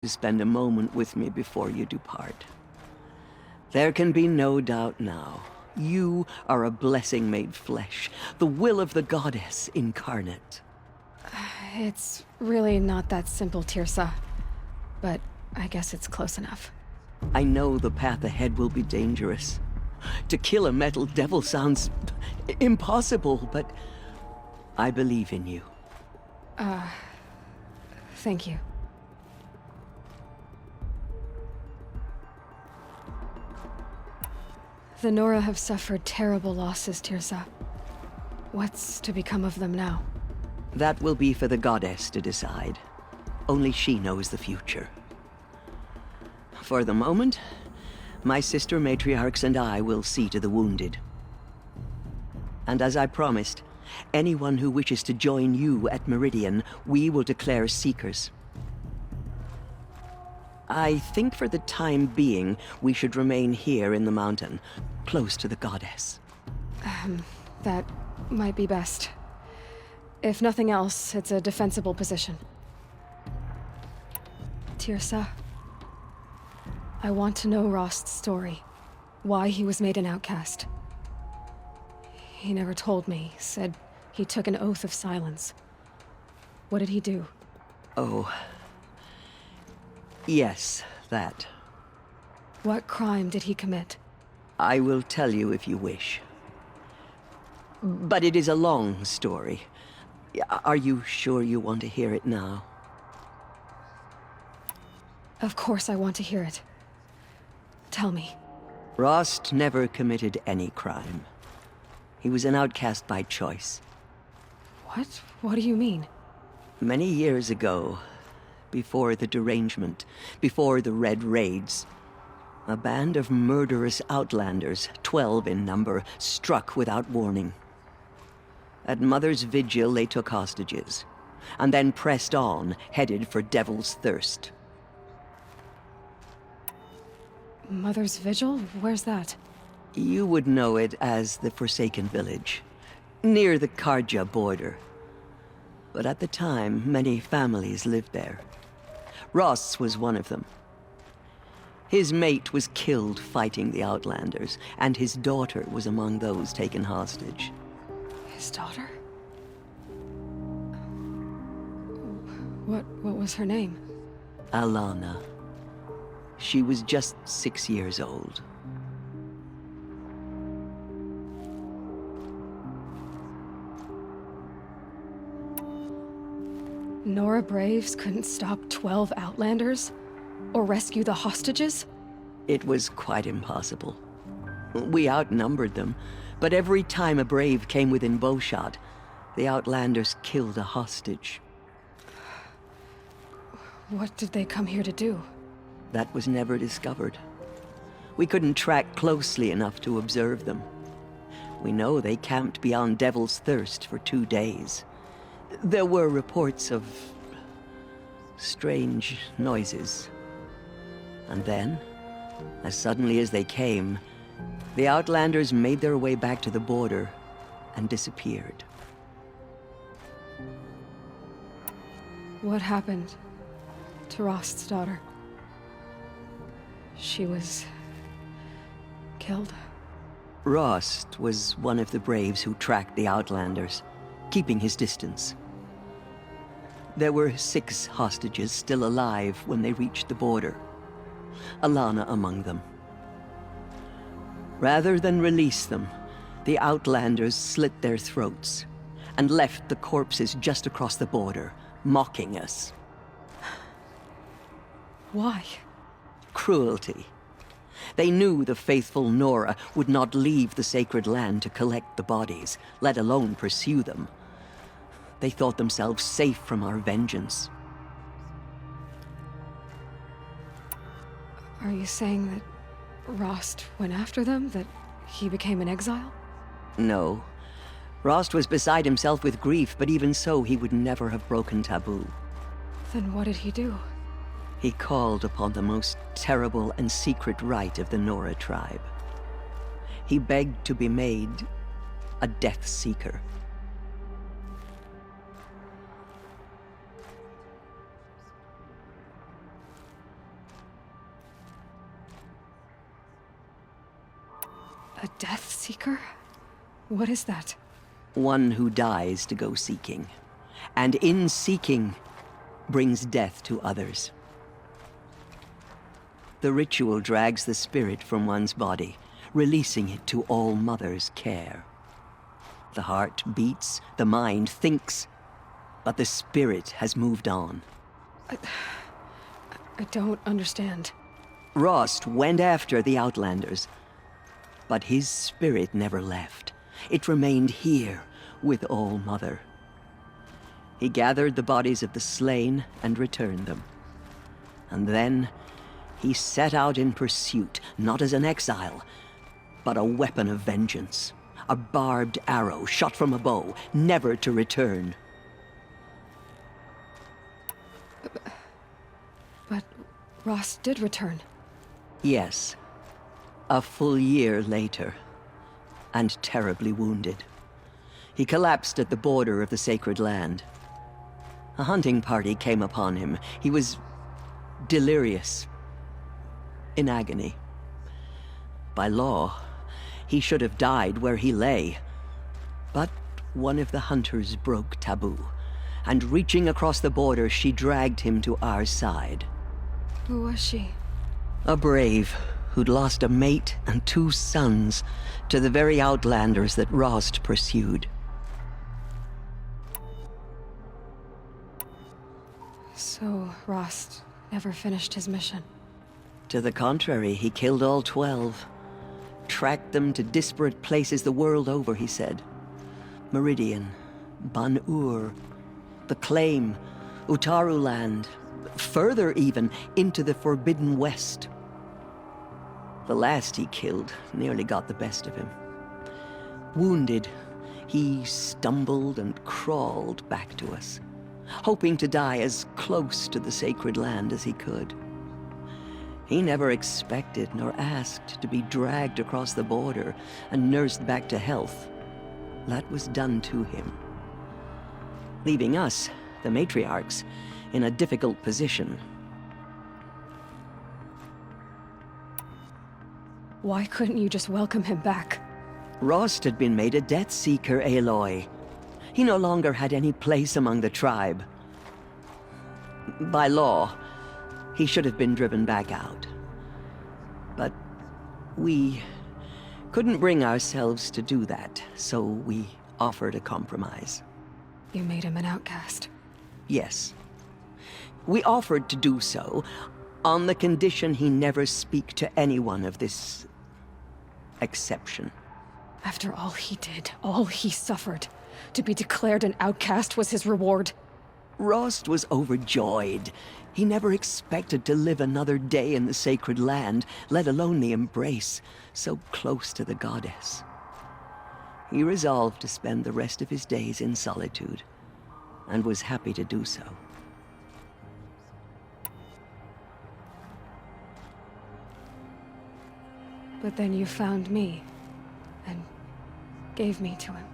to spend a moment with me before you depart. There can be no doubt now. You are a blessing made flesh, the will of the goddess incarnate. It's really not that simple, Tirsa. But I guess it's close enough. I know the path ahead will be dangerous. To kill a metal devil sounds impossible, but I believe in you. Thank you. The Nora have suffered terrible losses, Tirsa. What's to become of them now? That will be for the goddess to decide. Only she knows the future. For the moment, my sister matriarchs and I will see to the wounded. And as I promised, anyone who wishes to join you at Meridian, we will declare seekers. I think for the time being, we should remain here in the mountain, close to the goddess. That might be best. If nothing else, it's a defensible position. Tirsa, I want to know Rost's story. Why he was made an outcast. He never told me, said he took an oath of silence. What did he do? Oh. Yes, that. What crime did he commit? I will tell you if you wish. But it is a long story. Are you sure you want to hear it now? Of course I want to hear it. Tell me. Rost never committed any crime. He was an outcast by choice. What? What do you mean? Many years ago, before the derangement, before the Red Raids, a band of murderous outlanders, 12 in number, struck without warning. At Mother's Vigil, they took hostages, and then pressed on, headed for Devil's Thirst. Mother's Vigil? Where's that? You would know it as the Forsaken Village, near the Carja border. But at the time, many families lived there. Ross was one of them. His mate was killed fighting the Outlanders, and his daughter was among those taken hostage. His daughter? What was her name? Alana. She was just 6 years old. Nora Braves couldn't stop 12 Outlanders? Or rescue the hostages? It was quite impossible. We outnumbered them, but every time a Brave came within bowshot, the Outlanders killed a hostage. What did they come here to do? That was never discovered. We couldn't track closely enough to observe them. We know they camped beyond Devil's Thirst for 2 days. There were reports of strange noises. And then, as suddenly as they came, the Outlanders made their way back to the border and disappeared. What happened to Rost's daughter? She was killed? Rost was one of the Braves who tracked the Outlanders, keeping his distance. There were 6 hostages still alive when they reached the border. Alana among them. Rather than release them, the Outlanders slit their throats and left the corpses just across the border, mocking us. Why? Cruelty. They knew the faithful Nora would not leave the sacred land to collect the bodies, let alone pursue them. They thought themselves safe from our vengeance. Are you saying that Rost went after them? That he became an exile? No. Rost was beside himself with grief, but even so, he would never have broken taboo. Then what did he do? He called upon the most terrible and secret rite of the Nora tribe. He begged to be made a Death Seeker. A Death Seeker? What is that? One who dies to go seeking, and in seeking, brings death to others. The ritual drags the spirit from one's body, releasing it to All Mother's care. The heart beats, the mind thinks, but the spirit has moved on. I don't understand. Rost went after the Outlanders, but his spirit never left. It remained here with All Mother. He gathered the bodies of the slain and returned them. And then he set out in pursuit, not as an exile, but a weapon of vengeance. A barbed arrow shot from a bow, never to return. But Rost did return. Yes. A full year later, and terribly wounded. He collapsed at the border of the sacred land. A hunting party came upon him. He was delirious, in agony. By law, he should have died where he lay. But one of the hunters broke taboo, and reaching across the border, she dragged him to our side. Who was she? A brave who'd lost a mate and 2 sons to the very Outlanders that Rost pursued. So Rost never finished his mission. To the contrary, he killed all 12. Tracked them to disparate places the world over, he said. Meridian, Ban-Ur, the Claim, Utaru Land, further even, into the Forbidden West. The last he killed nearly got the best of him. Wounded, he stumbled and crawled back to us, hoping to die as close to the sacred land as he could. He never expected nor asked to be dragged across the border and nursed back to health. That was done to him, leaving us, the matriarchs, in a difficult position. Why couldn't you just welcome him back? Rost had been made a Death Seeker, Aloy. He no longer had any place among the tribe. By law, he should have been driven back out. But we couldn't bring ourselves to do that, so we offered a compromise. You made him an outcast. Yes. We offered to do so on the condition he never speak to anyone of this exception. After all he did, all he suffered, to be declared an outcast was his reward. Rost was overjoyed. He never expected to live another day in the sacred land, let alone the embrace, so close to the goddess. He resolved to spend the rest of his days in solitude, and was happy to do so. But then you found me, and gave me to him.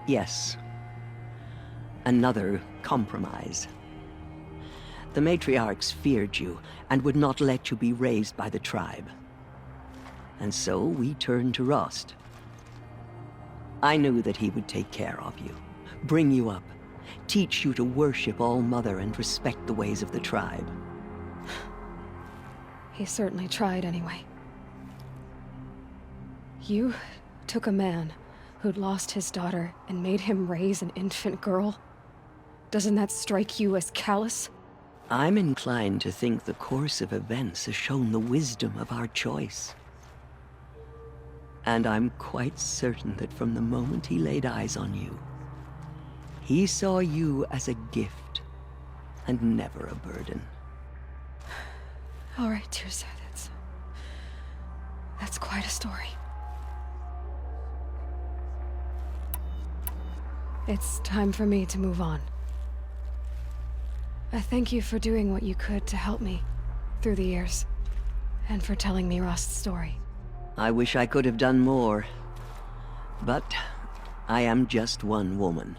Yes. Another compromise. The matriarchs feared you, and would not let you be raised by the tribe. And so we turned to Rost. I knew that he would take care of you, bring you up, teach you to worship All Mother and respect the ways of the tribe. He certainly tried anyway. You took a man who'd lost his daughter and made him raise an infant girl? Doesn't that strike you as callous? I'm inclined to think the course of events has shown the wisdom of our choice. And I'm quite certain that from the moment he laid eyes on you, he saw you as a gift, and never a burden. All right, Teersa, that's quite a story. It's time for me to move on. I thank you for doing what you could to help me through the years, and for telling me Rost's story. I wish I could have done more, but I am just one woman.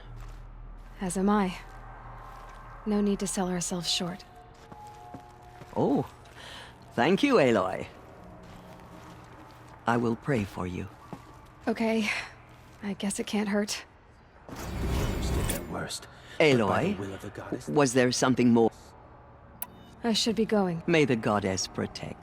As am I. No need to sell ourselves short. Oh, thank you, Aloy. I will pray for you. Okay, I guess it can't hurt. The killers did their worst. But by Aloy, the will of the goddess, was there something more? I should be going. May the goddess protect.